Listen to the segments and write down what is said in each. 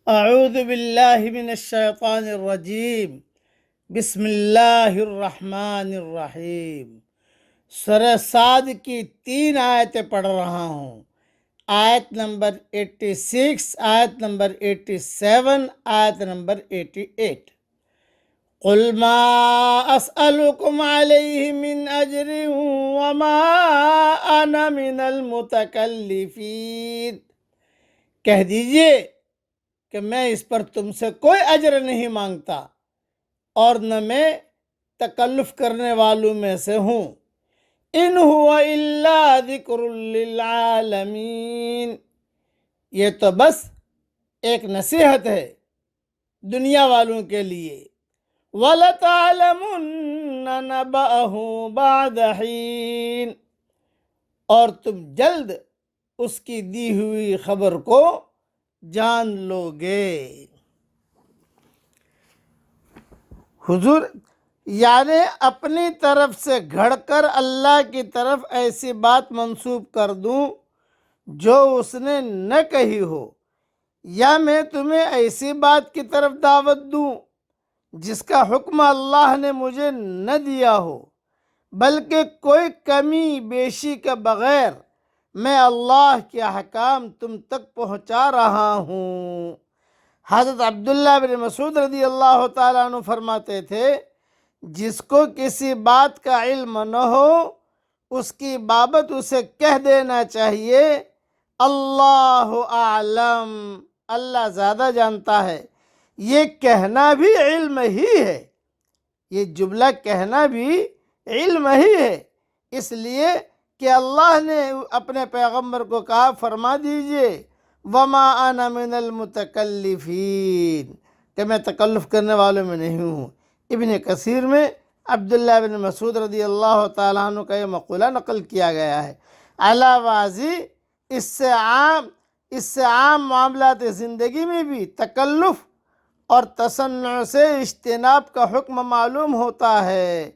اعوذ باللہ من الشیطان الرجیم بسم اللہ الرحمن الرحیم۔ سورہ صاد کی 3 آیتیں پڑھ رہا ہوں۔ آیت نمبر 86، آیت نمبر 87، آیت نمبر 88۔ قل ما اسألكم علیہ من اجر وما انا من المتکلفین۔ کہہ دیجئے کہ میں اس پر تم سے کوئی اجر نہیں مانگتا اور نہ میں تکلف کرنے والوں میں سے ہوں۔ ان ہوا الا ذکر للعالمین، یہ تو بس ایک نصیحت ہے دنیا والوں کے لیے۔ وَلَتَعْلَمُنَّ نَبَأَهُ بَعْدَ حِينٍ، اور تم جلد اس کی دی ہوئی خبر کو جان لو گے۔ حضور یعنی اپنی طرف سے گھڑ کر اللہ کی طرف ایسی بات منسوب کر دوں جو اس نے نہ کہی ہو، یا میں تمہیں ایسی بات کی طرف دعوت دوں جس کا حکم اللہ نے مجھے نہ دیا ہو، بلکہ کوئی کمی بیشی کے بغیر میں اللہ کے احکام تم تک پہنچا رہا ہوں۔ حضرت عبداللہ بن مسعود رضی اللہ تعالیٰ عنہ فرماتے تھے، جس کو کسی بات کا علم نہ ہو اس کی بابت اسے کہہ دینا چاہیے اللہ اعلم، اللہ زیادہ جانتا ہے۔ یہ کہنا بھی علم ہی ہے، یہ جملہ کہنا بھی علم ہی ہے، اس لیے کہ اللہ نے اپنے پیغمبر کو کہا فرما دیجئے وما انا من المتکلفین، کہ میں تکلف کرنے والوں میں نہیں ہوں۔ ابن کثیر میں عبداللہ بن مسعود رضی اللہ تعالیٰ عنہ کا یہ مقولہ نقل کیا گیا ہے۔ علاوہ ازیں اس سے عام معاملات زندگی میں بھی تکلف اور تصنع سے اجتناب کا حکم معلوم ہوتا ہے۔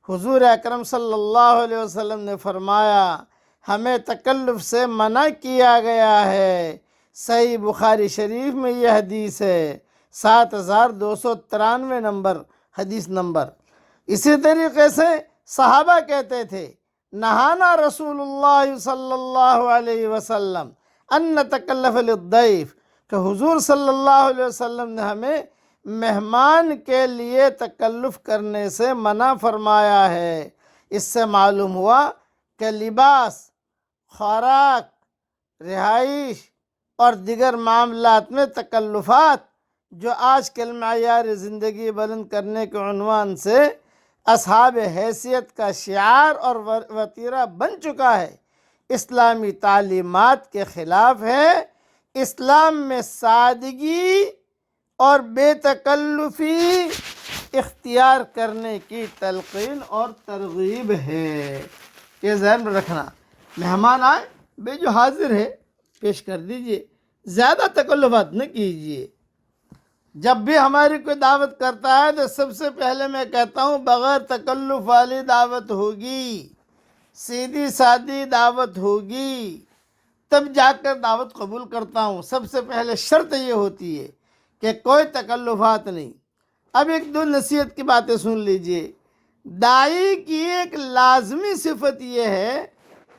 حضور اکرم صلی اللہ علیہ وسلم نے فرمایا ہمیں تکلف سے منع کیا گیا ہے۔ صحیح بخاری شریف میں یہ حدیث ہے، 7293 نمبر حدیث نمبر۔ اسی طریقے سے صحابہ کہتے تھے نہانا رسول اللہ صلی اللہ علیہ وسلم ان نتکلف للضیف، کہ حضور صلی اللہ علیہ وسلم نے ہمیں مہمان کے لیے تکلف کرنے سے منع فرمایا ہے۔ اس سے معلوم ہوا کہ لباس، خوراک، رہائش اور دیگر معاملات میں تکلفات جو آج کل معیار زندگی بلند کرنے کے عنوان سے اصحاب حیثیت کا شعار اور وتیرہ بن چکا ہے، اسلامی تعلیمات کے خلاف ہے۔ اسلام میں سادگی اور بے تکلفی اختیار کرنے کی تلقین اور ترغیب ہے، یہ ذہن میں رکھنا۔ مہمان آئے بے جو حاضر ہے پیش کر دیجئے، زیادہ تکلفات نہ کیجئے۔ جب بھی ہماری کوئی دعوت کرتا ہے تو سب سے پہلے میں کہتا ہوں بغیر تکلف والی دعوت ہوگی، سیدھی سادی دعوت ہوگی، تب جا کر دعوت قبول کرتا ہوں۔ سب سے پہلے شرط یہ ہوتی ہے کہ کوئی تکلفات نہیں۔ اب ایک دو نصیحت کی باتیں سن لیجئے۔ داعی کی ایک لازمی صفت یہ ہے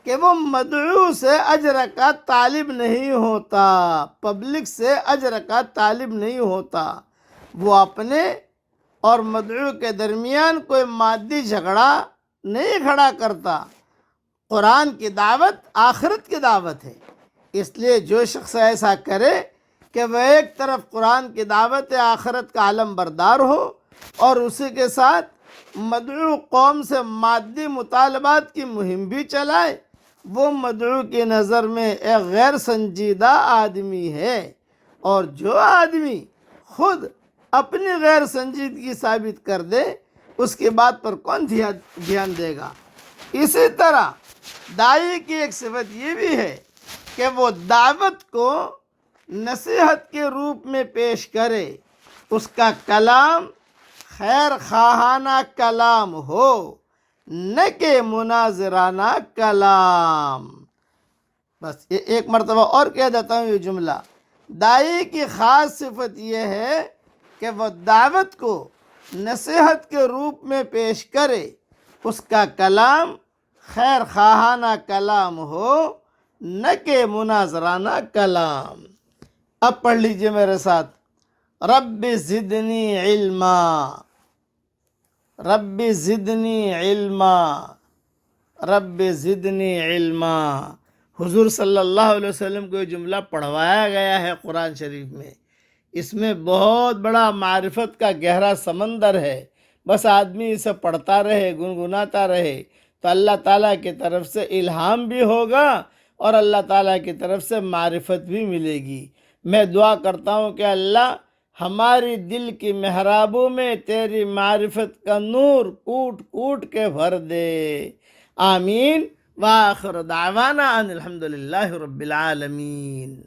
کہ وہ مدعو سے اجر کا طالب نہیں ہوتا، پبلک سے اجر کا طالب نہیں ہوتا۔ وہ اپنے اور مدعو کے درمیان کوئی مادی جھگڑا نہیں کھڑا کرتا۔ قرآن کی دعوت آخرت کی دعوت ہے، اس لیے جو شخص ایسا کرے کہ وہ ایک طرف قرآن کی دعوت آخرت کا علم بردار ہو اور اسی کے ساتھ مدعو قوم سے مادی مطالبات کی مہم بھی چلائے، وہ مدعو کی نظر میں ایک غیر سنجیدہ آدمی ہے، اور جو آدمی خود اپنی غیر سنجیدگی ثابت کر دے اس کی بات پر کون دھیان دے گا۔ اسی طرح داعی کی ایک صفت یہ بھی ہے کہ وہ دعوت کو نصیحت کے روپ میں پیش کرے، اس کا کلام خیر خواہانہ کلام ہو، نہ کہ مناظرانہ کلام۔ بس یہ ایک مرتبہ اور کہہ دیتا ہوں یہ جملہ دائی کی خاص صفت یہ ہے کہ وہ دعوت کو نصیحت کے روپ میں پیش کرے، اس کا کلام خیر خواہانہ کلام ہو، نہ کہ مناظرانہ کلام۔ اب پڑھ لیجئے میرے ساتھ، رب زدنی علما، رب زدنی علما، رب زدنی علما۔ حضور صلی اللہ علیہ وسلم کو یہ جملہ پڑھوایا گیا ہے قرآن شریف میں، اس میں بہت بڑا معرفت کا گہرا سمندر ہے، بس آدمی اسے پڑھتا رہے، گنگناتا رہے تو اللہ تعالیٰ کی طرف سے الہام بھی ہوگا اور اللہ تعالیٰ کی طرف سے معرفت بھی ملے گی۔ میں دعا کرتا ہوں کہ اللہ ہماری دل کی محرابوں میں تیری معرفت کا نور کوٹ کوٹ کے بھر دے، آمین۔ وآخر دعوانا ان الحمدللہ رب العالمین۔